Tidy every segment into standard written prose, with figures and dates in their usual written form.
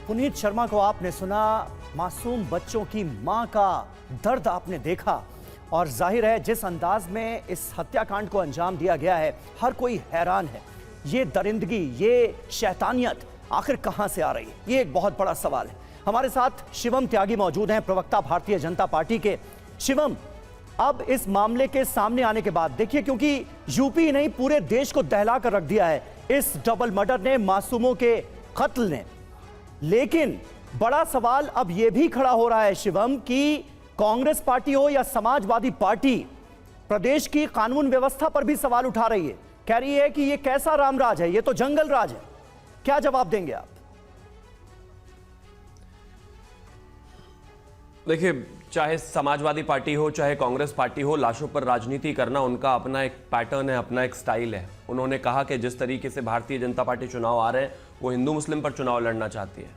पुनीत शर्मा को आपने सुना, मासूम बच्चों की मां का दर्द आपने देखा और जाहिर है जिस अंदाज में इस हत्याकांड को अंजाम दिया गया है, हर कोई हैरान है। ये दरिंदगी, ये शैतानियत आखिर कहां से आ रही है, ये एक बहुत बड़ा सवाल है। हमारे साथ शिवम त्यागी मौजूद हैं, प्रवक्ता भारतीय जनता पार्टी के। शिवम, अब इस मामले के सामने आने के बाद देखिए, क्योंकि यूपी नहीं पूरे देश को दहला कर रख दिया है इस डबल मर्डर ने, मासूमों के कत्ल ने, लेकिन बड़ा सवाल अब यह भी खड़ा हो रहा है शिवम कि कांग्रेस पार्टी हो या समाजवादी पार्टी प्रदेश की कानून व्यवस्था पर भी सवाल उठा रही है, कह रही है कि यह कैसा रामराज है, यह तो जंगल राज है। क्या जवाब देंगे आप? देखिए, चाहे समाजवादी पार्टी हो चाहे कांग्रेस पार्टी हो, लाशों पर राजनीति करना उनका अपना एक पैटर्न है, अपना एक स्टाइल है। उन्होंने कहा कि जिस तरीके से भारतीय जनता पार्टी चुनाव आ रहे हैं, वो हिंदू मुस्लिम पर चुनाव लड़ना चाहती है।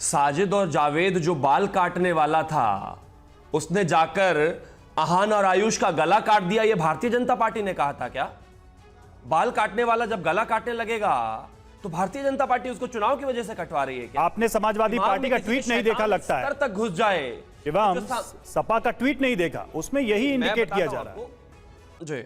साजिद और जावेद जो बाल काटने वाला था, उसने जाकर अहान और आयुष का गला काट दिया, ये भारतीय जनता पार्टी ने कहा था क्या? बाल काटने वाला जब गला काटने लगेगा तो भारतीय जनता पार्टी उसको चुनाव की वजह से कटवा रही है क्या? आपने समाजवादी पार्टी का ट्वीट नहीं देखा लगता है, तक घुस जाए। शिवम, सपा का ट्वीट नहीं देखा, उसमें यही इंडिकेट किया जा रहा है। जी,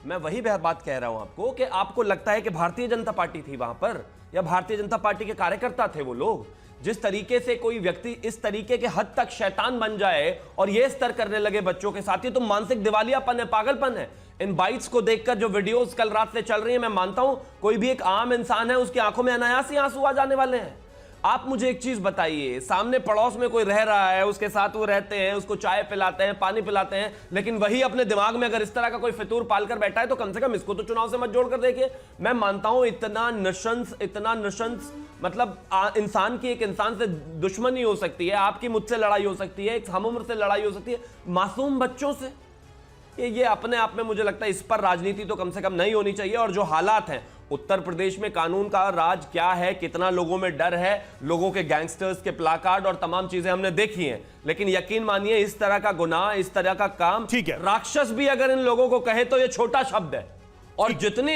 मैं वही बात कह रहा हूं आपको कि आपको लगता है कि भारतीय जनता पार्टी थी वहां पर, या भारतीय जनता पार्टी के कार्यकर्ता थे वो लोग? जिस तरीके से कोई व्यक्ति इस तरीके के हद तक शैतान बन जाए और ये स्तर करने लगे बच्चों के साथ, ये तो मानसिक दिवालियापन है, पागलपन है। इन बाइट्स को देखकर जो वीडियोस कल रात से चल रही है, मैं मानता हूं कोई भी एक आम इंसान है, उसकी आंखों में अनायास ही आंसू आ जाने वाले हैं। आप मुझे एक चीज बताइए, सामने पड़ोस में कोई रह रहा है, उसके साथ वो रहते हैं, उसको चाय पिलाते हैं, पानी पिलाते हैं, लेकिन वही अपने दिमाग में अगर इस तरह का कोई फितूर पालकर बैठा है तो कम से कम इसको तो चुनाव से मत जोड़कर देखिए। मैं मानता हूं इतना नशंस मतलब इंसान की एक इंसान से दुश्मनी हो सकती है, आपकी मुझसे लड़ाई हो सकती है, एक हमउम्र से लड़ाई हो सकती है, मासूम बच्चों से ये अपने आप में मुझे लगता है इस पर राजनीति तो कम से कम नहीं होनी चाहिए। और जो हालात हैं उत्तर प्रदेश में, कानून का राज क्या है, कितना लोगों में डर है, लोगों के गैंगस्टर्स के प्लाकार्ड और तमाम चीजें हमने देखी हैं, लेकिन यकीन मानिए इस तरह का गुनाह, इस तरह का काम, ठीक है, राक्षस भी अगर इन लोगों को कहे तो ये छोटा शब्द है, और जितनी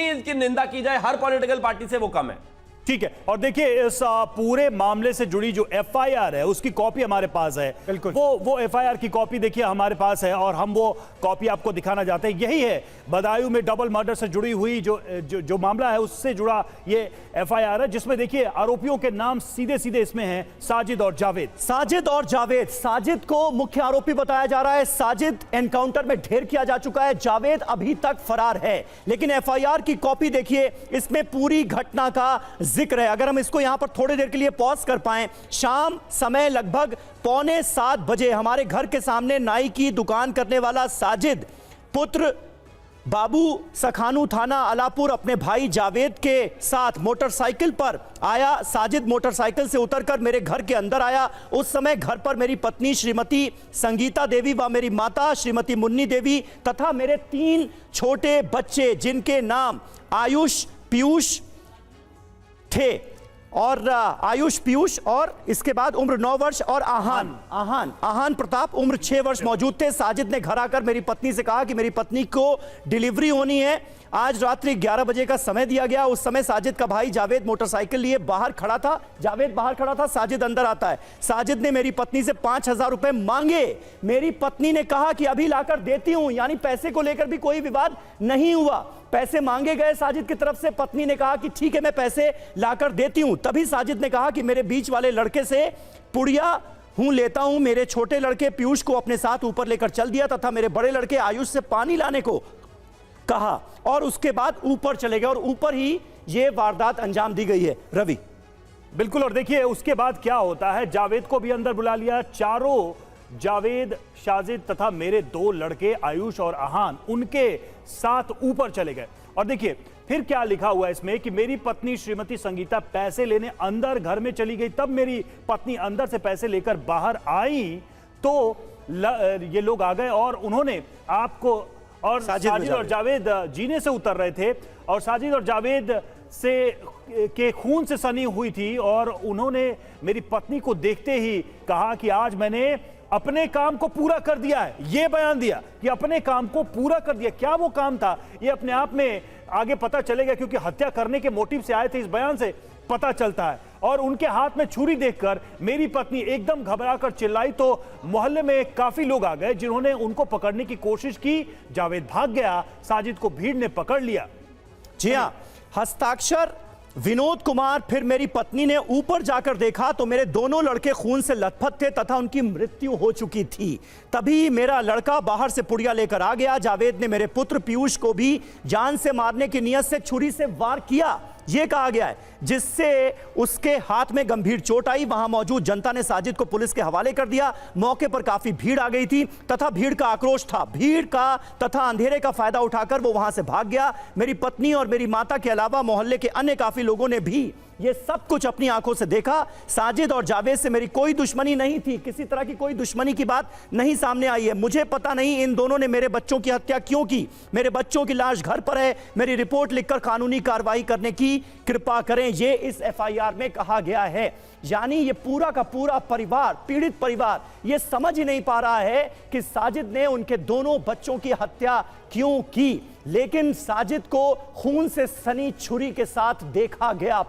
इनकी निंदा की जाए हर पॉलिटिकल पार्टी से वो कम है। ठीक है, और देखिए इस पूरे मामले से जुड़ी जो एफआईआर है उसकी कॉपी हमारे पास है। बिल्कुल, वो एफआईआर की कॉपी देखिए हमारे पास है और हम वो कॉपी आपको दिखाना चाहते हैं। यही है बदायूं में डबल मर्डर से जुड़ी हुई जो मामला है, उससे जुड़ा ये एफआईआर है, जिसमें देखिए आरोपियों के नाम सीधे सीधे इसमें हैं, साजिद और जावेद। साजिद को मुख्य आरोपी बताया जा रहा है। साजिद एनकाउंटर में ढेर किया जा चुका है, जावेद अभी तक फरार है, लेकिन एफआईआर की कॉपी देखिए, इसमें पूरी घटना का जिक्र है। अगर हम इसको यहां पर थोड़ी देर के लिए पॉज कर पाएं, शाम समय लगभग 6:45 बजे हमारे घर के सामने नाई की दुकान करने वाला साजिद पुत्र बाबू सखानू थाना अलापुर अपने भाई जावेद के साथ मोटरसाइकिल पर आया। साजिद मोटरसाइकिल से उतरकर मेरे घर के अंदर आया। उस समय घर पर मेरी पत्नी श्रीमती संगीता देवी व मेरी माता श्रीमती मुन्नी देवी तथा मेरे 3 छोटे बच्चे, जिनके नाम आयुष पीयूष थे, और आयुष पीयूष और इसके बाद उम्र 9 वर्ष और आहान प्रताप उम्र 6 वर्ष मौजूद थे। साजिद ने घर आकर मेरी पत्नी से कहा कि मेरी पत्नी को डिलीवरी होनी है। आज रात्रि 11 बजे का समय दिया गया। उस समय साजिद का भाई जावेद मोटरसाइकिल लिए बाहर खड़ा था। जावेद बाहर खड़ा था, साजिद अंदर आता है। साजिद ने मेरी पत्नी से 5,000 रुपए मांगे। मेरी पत्नी ने कहा कि अभी लाकर देती हूं, यानी पैसे को लेकर भी कोई विवाद नहीं हुआ। पैसे मांगे गए साजिद की तरफ से, पत्नी ने कहा कि ठीक है मैं पैसे लाकर देती हूं। तभी साजिद ने कहा कि मेरे बीच वाले लड़के से पुड़िया लेता हूं। मेरे छोटे लड़के पीयूष को अपने साथ ऊपर लेकर चल दिया तथा मेरे बड़े लड़के आयुष से पानी लाने को कहा और उसके बाद ऊपर चले गए और ऊपर ही यह वारदात अंजाम दी गई है। रवि, बिल्कुल, और देखिए उसके बाद क्या होता है, जावेद को भी अंदर बुला लिया। चारों, जावेद, साजिद तथा मेरे 2 लड़के आयुष और आहान, उनके साथ ऊपर चले गए। और देखिए फिर क्या लिखा हुआ है इसमें कि मेरी पत्नी श्रीमती संगीता पैसे लेने अंदर घर में चली गई। तब मेरी पत्नी अंदर से पैसे लेकर बाहर आई तो ये लोग आ गए और उन्होंने आपको, और साजिद और जावेद जीने से उतर रहे थे और साजिद और जावेद से के खून से सनी हुई थी और उन्होंने मेरी पत्नी को देखते ही कहा कि आज मैंने अपने काम को पूरा कर दिया है, यह बयान दिया कि अपने काम को पूरा कर दिया। क्या वो काम था, यह अपने आप में आगे पता चलेगा, क्योंकि हत्या करने के मोटिव से आए थे, इस बयान से पता चलता है। और उनके हाथ में छुरी देखकर मेरी पत्नी एकदम घबराकर चिल्लाई तो मोहल्ले में काफी लोग आ गए, जिन्होंने उनको पकड़ने की कोशिश की। जावेद भाग गया, साजिद को भीड़ ने पकड़ लिया। जी हां, हस्ताक्षर विनोद कुमार, फिर मेरी पत्नी ने ऊपर जाकर देखा तो मेरे दोनों लड़के खून से लथपथ थे तथा उनकी मृत्यु हो चुकी थी। तभी मेरा लड़का बाहर से पुड़िया लेकर आ गया। जावेद ने मेरे पुत्र पीयूष को भी जान से मारने की नीयत से छुरी से वार किया, यह कहा गया है, जिससे उसके हाथ में गंभीर चोट आई। वहां मौजूद जनता ने साजिद को पुलिस के हवाले कर दिया। मौके पर काफी भीड़ आ गई थी तथा भीड़ का आक्रोश था। भीड़ का तथा अंधेरे का फायदा उठाकर वो वहां से भाग गया। मेरी पत्नी और मेरी माता के अलावा मोहल्ले के अन्य काफी लोगों ने भी ये सब कुछ अपनी आंखों से देखा। साजिद और जावेद से मेरी कोई दुश्मनी नहीं थी, किसी तरह की कोई दुश्मनी की बात नहीं सामने आई है। मुझे पता नहीं इन दोनों ने मेरे बच्चों की हत्या क्यों की। मेरे बच्चों की लाश घर पर है, मेरी रिपोर्ट लिखकर कानूनी कार्रवाई करने की कृपा करें, ये इस एफआईआर में कहा गया है। यानी ये पूरा का पूरा परिवार, पीड़ित परिवार, ये समझ ही नहीं पा रहा है कि साजिद ने उनके दोनों बच्चों की हत्या क्यों की। लेकिन साजिद को खून से सनी छुरी के साथ देखा गया।